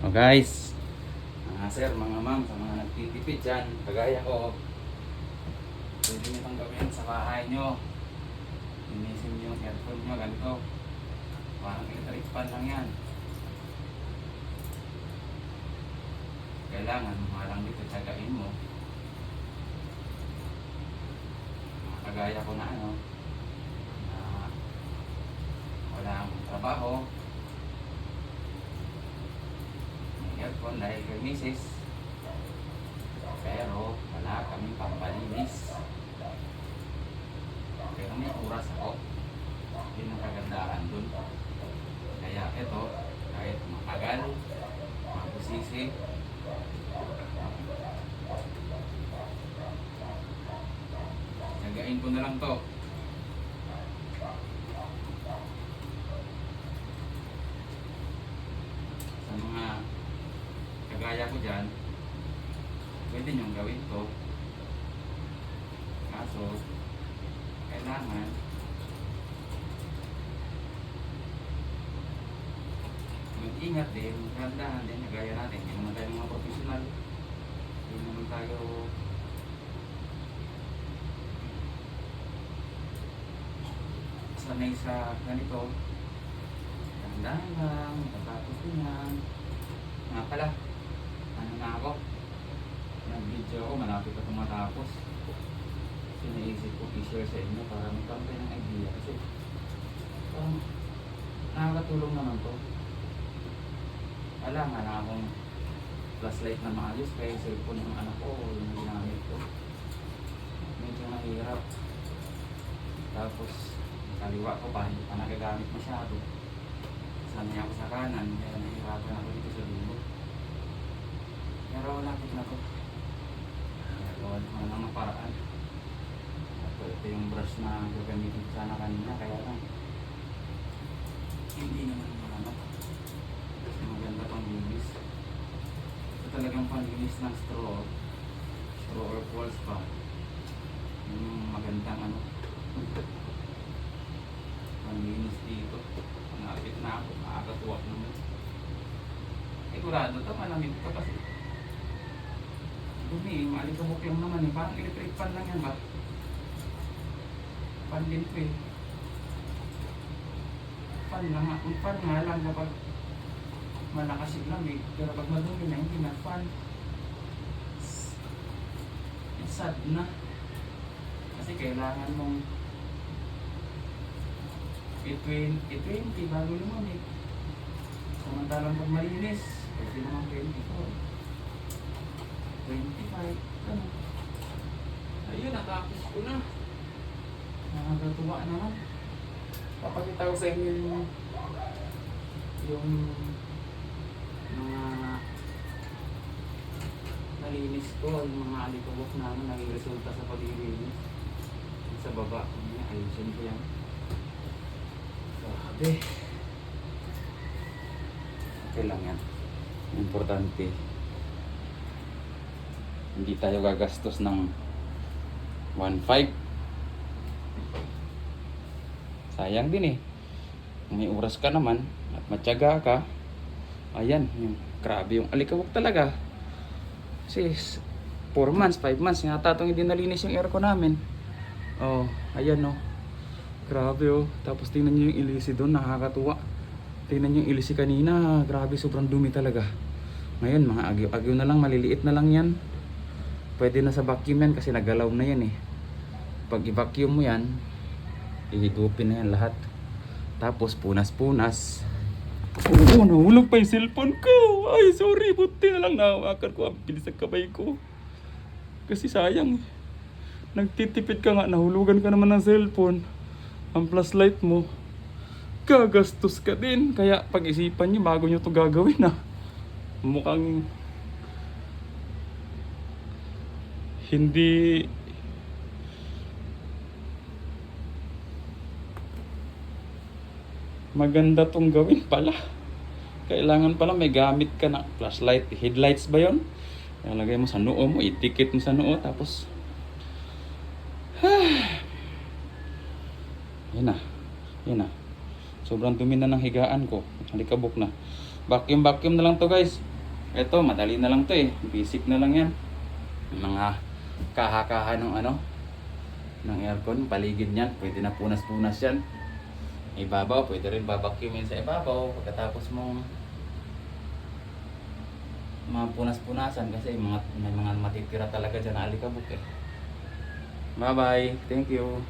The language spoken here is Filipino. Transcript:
O guys, mga sir, mga ma'am, sa mga nagtitipid dyan, kagaya ko, pwede nyo itong gawin sa bahay nyo. Linisin nyo yung aircon nyo, ganito. Parang electric fan lang yan. Kailangan, malang dito, tsagain mo. Mga kagaya ko na ano, na walang trabaho, aircon dahil kay misis, pero wala kaming pampalinis, pero may oras ako. Yun ang kagandahan dun. Kaya ito, kahit matagal, mabusisi, sagain ko na lang to. Sa mga kagaya ko dyan, pwede nyong gawin to. Kaso, kailangan mag-ingat din, magandaan din, kagaya natin. Hindi naman tayo mga professional. Hindi naman tayo sanay sa ganito. Magandaan lang, matatapos din yan. Nga pala, ano na ako? Nag-video ako, malapit ako matapos. Kasi naisip ko i-share sa inyo para magkaroon kayo ng idea. Kasi parang nakakatulong naman to. Wala nga na akong flashlight na maayos kaya yung cellphone ng anak ko yung ginamit ko. Medyo mahirap. Tapos kaliwa ko pa, hindi pa nagagamit masyado. Sanay ako sa kanan, kaya nahihirapan ako dito sa dulo. Pero lapit na to. Gagawan ko na ng paraan. Ito yung brush na gagamitin sana kanina, kaya lang hindi naman mahanap. Maganda pang linis. Ito talagang panlinis ng straw or falls pa. Yung magandang ano, panlinis dito. Nalapit na ako, makakatuwak naman. Sigurado ito, malamig ito kasi dumi, maalikabok lang naman eh. Parang electric fan lang yan ba? Fan din ko eh. Fan nga lang kapag malakas yung lamig, pero pag madumi na hindi na fan. Sad na. Kasi kailangan mong i-20 bago lumamig. Samantalang pag malinis, pwede naman 24. 25, ano. Ayun, natapos ko na. Nakakatuwa naman. Papakita ko sa inyo yung mga nalinis ko, yung mga alikabok namin naging resulta sa paglilinis. Sa baba, ayusin ko yan. Grabe. Okay lang yan. Importante. Hindi tayo gagastos ng 1.5. Sayang din eh. May oras ka naman at matyaga ka. Ayan, yung grabe yung alikabok talaga. Kasi 4 months, 5 months yata itong hindi nalinis yung aircon namin. Oh, ayan oh. Grabe oh. Tapos tingnan nyo yung ilisi doon, nakakatuwa. Tingnan nyo yung ilisi kanina, grabe sobrang dumi talaga. Ngayon mga agyo-agyo na lang, maliliit na lang yan. Pwede na sa vacuum yan kasi nagalaw na yan eh. Pag i-vacuum mo yan, ihigupin na yan lahat. Tapos punas-punas. Oo, nahulog pa yung cellphone ko. Ay, sorry, buti na lang nahawakan ko ang bilis ng kamay ko. Kasi sayang. Nagtitipid ka nga, nahulugan ka naman ng cellphone. Ang flashlight mo, gagastos ka din. Kaya pag-isipan nyo bago nyo ito gagawin mukhang hindi maganda tong gawin pala. Kailangan pala may gamit ka na flashlight, headlights ba yon? Ilagay mo sa noo mo, itikit mo sa noo, tapos yan na. Sobrang dumi na ng higaan ko. Halikabok na. Vacuum na lang to guys. Ito, madali na lang to eh. Basic na lang yan. Mga kaha-kaha ng ano, ng aircon, paligid niyan. Pwede na punas-punas yan. Ibabaw, pwede rin babacuumin sa ibabaw. Pagkatapos mong mga punas-punasan kasi may mga matitira talaga dyan na alikabok eh. Bye bye. Thank you.